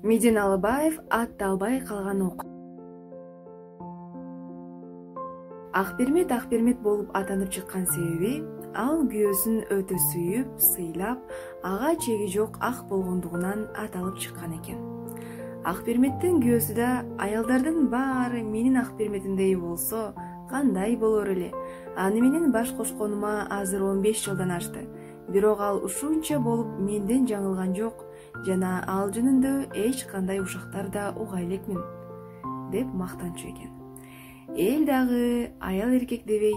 Меден Алыбаев ат албай калган ок. Акбермет болуп атанып чыккан себеби ал күйөөсүн өтө сүйүп, сыйлап, ага чеги жок ак болгондугунан аталып чыккан экен. Акберметтин күйөөсү да аялдардын баары менин Акберметимдей болсо кандай болор эле? Аны менен баш кошконума азыр 15 жылдан ашты. Бирок ал ушунча болуп менден жаңылган жок жана ал жөнүндө эч кандай ушактар да уга элекмин, деп мактанчу экен. Эл дагы аял эркек дебей,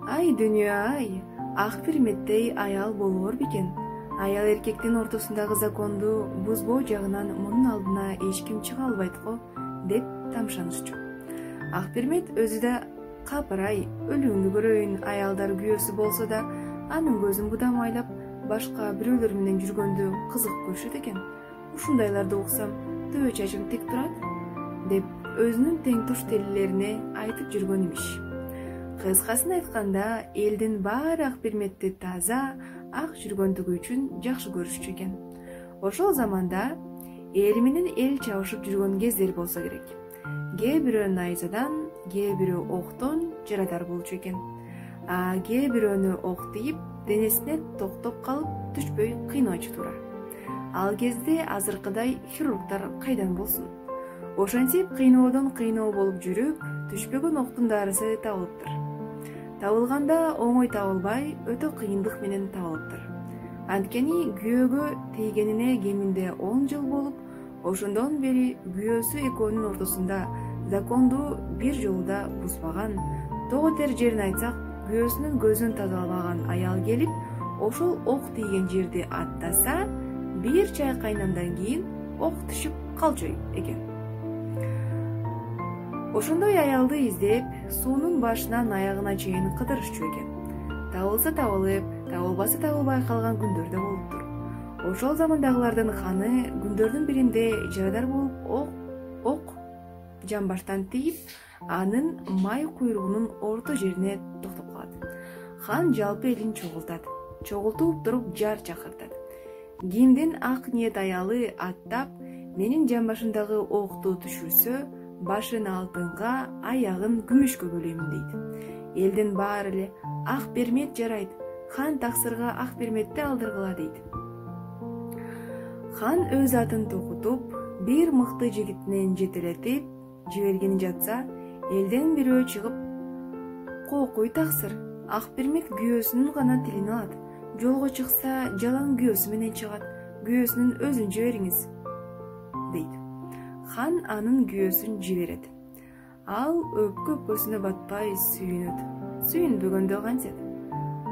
ай дүйнө ай, Акберметтей аял болор бекен. Аял эркектин ортосундагы законду бузбоо жагынан мунун алдына эч ким чыга албайт го, деп тамшанышчу. Акбермет өзү да капырай, өлүңдү көрөйүн, аялдар күйөөсү болсо да анын көзүн будамайлап башка бирөөлөр менен жүргөндү кызык көрүшөт экен. Ушундайларды уксам төбө чачым тик турат, деп өзүнүн тең туш телелерине айтып жүргөн имиш. Кыскасын айтканда, элдин баары Акберметти таза, ак жүргөндүгү үчүн жакшы көрүшчү экен. Ошол заманда эл менен эл чабышып жүргөн кездер болсо керек. Кээ бирөө найзадан, кээ бирөө октон жарадар болчу экен. Кээ бирөөнү ок тийип, денесине токтоп калып түшпөй кыйноочу туура. Ал кезде азыркыдай хирургдар кайдан болсун? Ошентип кыйноодон кыйноо болуп жүрүп, түшпөгөн октун дарысы табылыптыр. Табылганда оңой табылбай, өтө кыйындык менен табылыптыр. Анткени күйөөгө тийгенине кеминде 10 жыл болуп, ошондон бери күйөөсү экөөнүн ортосунда законду бир жолу да бузбаган, тоо тер жерин айтсак, күйөөсүнүн көзүн тазаламаган аял келип, ошол ок тийген жерди аттаса, бир чайкайнандан кийин ок түшүп калчу экен. Ошондой аялды издеп, суунун башынан аягына чейин кыдырышчу экен. Табылса табылып, табылбаса табылбай калган күндөр да болуптур. Ошол замандагылардын ханы күндөрдүн биринде жарадар болуп ок жамбаштан тийип, анын май куйругунун орто жерине токтоп калат. Хан жалпы элин чогултуп туруп жар чакыртат. Кимдин ак ниет аялы аттап, менин жамбашымдагы окту түшүрсө, башын алтынга, аягын күмүшкө бөлөймүн дейт. Элдин баары эле Акбермет жарайт, хан таксырга Акберметти алдыргыла дейт. Хан өз атын токутуп, бир мыкты жигитинен жетелетип жибергени жатса, элден бирөө чыгып, "Кокуй таксыр, Акбермет күйөөсүнүн гана тилин алат. Жолго чыкса, жалаң күйөөсү менен чыгат. Күйөөсүнүн өзүн жибериңиз", дейт. Хан анын күйөөсүн жиберет. Ал өпкө-өпкөсүнө батпай сүйүнөт. Сүйүнбөгөндө кантет?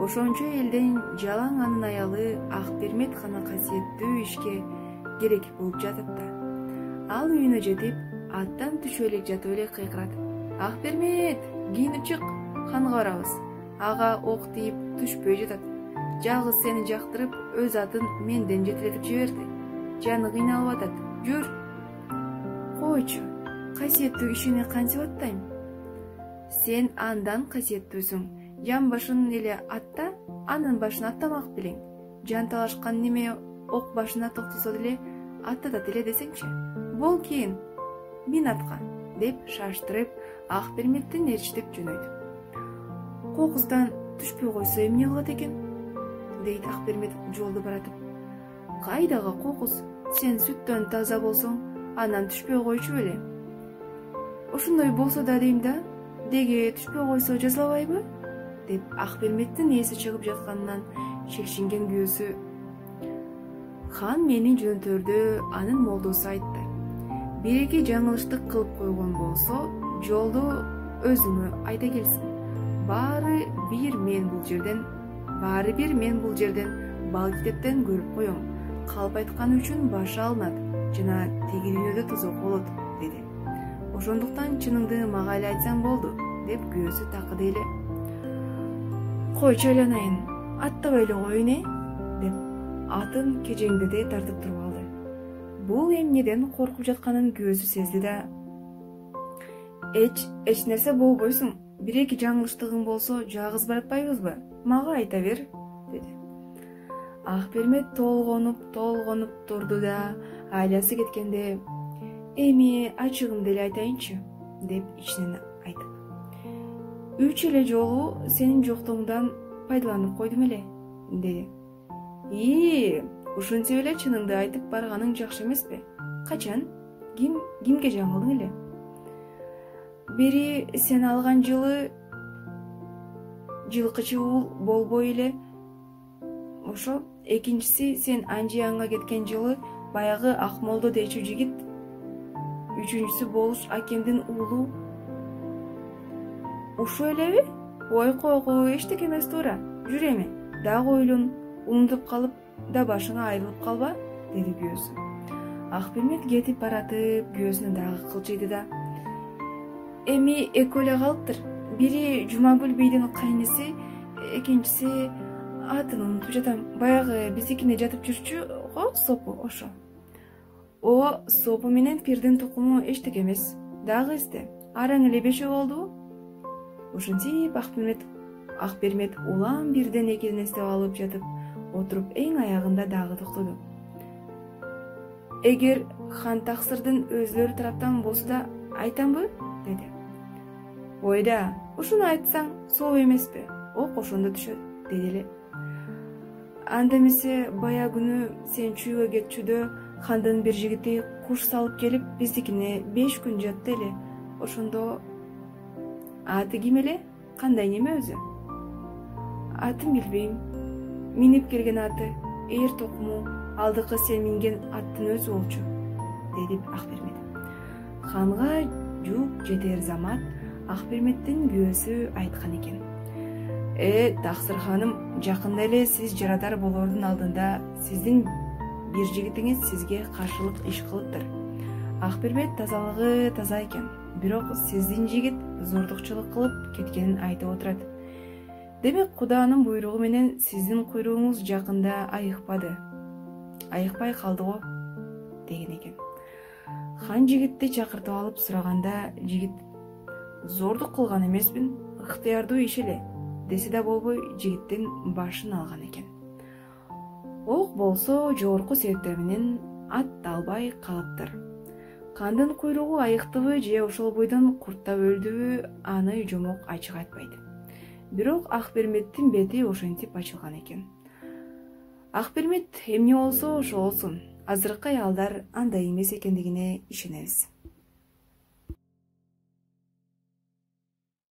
Ошончо элден жалаң анын аялы Акбермет гана касиеттүү ишке керек болуп жатат да. Ал үйүнө жетип, аттан түшө элек жатып эле кыйкырат: "Акбермет, кийинип чык, ханга барабыз. Ага ок тийип түшпөй жатат. Жалгыз сени жактырып, өз атын менден жетелетип жиберди. Жаны кыйналып атат. Жүр. Койчу, касиеттүү кишини кантип аттайм? Сен андан касиеттүүсүң. Жамбашын эле атта, анын башын аттамак белең. Жан талашкан неме ок башына токтосо деле аттатат эле десеңчи. Бол кийин, мин атка", деп шаштырып, Акберметтин ээрчитип жөнөйт. "Кокуздан түшпөй койсо эмне кылат экен?" дейт Акбермет жолду баратып. "Кайдагы кокуз? Сен сүттөн таза болсоң, анан түшпөй койчу беле. Ошондой болсо да дейм да, деги түшпөй койсо жазалабайбы?" деп Акберметтин эси чыгып жатканынан шекшинген күйөөсү: "Хан мени жөнөтөрдө анын молдосу айтты. Бир-эки жаңылыштык кылып койгон болсо, жолду өзүңө айта келсин. Баары бир мен бул жерден Балкитептен көрүп коем. Калп айтканы үчүн башы алынат жана теги дүйнөдө тозок болот", деди. "Ошондуктан чыныңды мага эле айтсаң болду", деп күйөөсү такыды эле. "Койчу айланайын, аттабай эле коеюн, деп атын кежеңдете тартып туруп алды. Бул эмнеден коркуп жатканын күйөөсү сезди да: "Эч нерсе болбойсуң. Бир-эки жаңылыштыгың болсо, жагыз баратпайбызбы? Мага айта бер", деди. Акбермет толгонуп турду да, айласы кеткенде эми ачыгымды эле айтайынчы деп ичинен айтып, 3 эле жолу сенин жоктугуңдан пайдаланып койдум эле деди. Ушинтип эле чыныңды айтып барганың жакшы эмеспи? Качан? Кимге жаңылдың эле? Бери сен алган жылы жылкычы уул болбой эле ошо. Экинчиси сен Анжиянга кеткен жылы баягы Акмолдо дечү жигит. Үчүнчүсү болуш акемдин уулу. Ушу элеби? Ой койгу, эчтеке эмес туура. Жүр эми, дагы ойлон, унутуп калып да башыңа айрылып калба, деди күйөөсү. Акбермет кетип баратып, күйөөсүнө дагы кылчыйды да: эми экөө эле калыптыр. Бири Жумагүл бийдин кайниси, экинчиси атын унутуп жатам. Баягы биздикине жатып жүрчү го, Сопу ошо. Сопу менен Пирдин тукуму эчтеке эмес. Дагы эсте, араң эле 5 болдубу? Ушинтип Акбермет улам бирден экиден эстеп алып жатып, отуруп эң аягында дагы токтоду. Эгер хан таксырдын өзлөрү тараптан болсо да айтамбы, деди. Ойда, ушуну айтсаң соо эмеспи? Ок ошондо түшөт, деди эле. Анда эмесе бая күнү сен чүйгө кетчүдө хандын бир жигити куш салып келип биздикине 5 күн жатты эле. Ошондо аты ким эле? Кандай неме өзү? Атын билбейм. Минип келген аты эр токуму, алдыкы сен минген аттын өзү болчу, деди Акбермет. Ханга жук жетер замат Акберметтин күйөөсү айткан экен. Таксыр ханым, жакында эле сиз жарадар болордун алдында сиздин бир жигитиңиз сизге каршылык иш кылыптыр. Акбермет тазалыгы таза экен, бирок сиздин жигит зордукчулук кылып кеткенин айтып отурат. Демек Куданын буйругу менен сиздин куйругуңуз жакында айыкпай калды го, деген экен. Хан жигитти чакыртып алып сураганда, жигит: зордук кылган эмесмин, ыктыярдуу иш эле, десе да болбой жигиттин башын алган экен. Ок болсо жогорку себептер менен атталбай калыптыр. Кандын куйругу айыктыбы же ошол бойдон курттап өлдүбү, аны жомок ачык айтпайт. Бирок Акберметтин бети ошентип ачылган экен. Акбермет эмне болсо ошо болсун, азыркы аялдар андай эмес экендигине ишенебиз.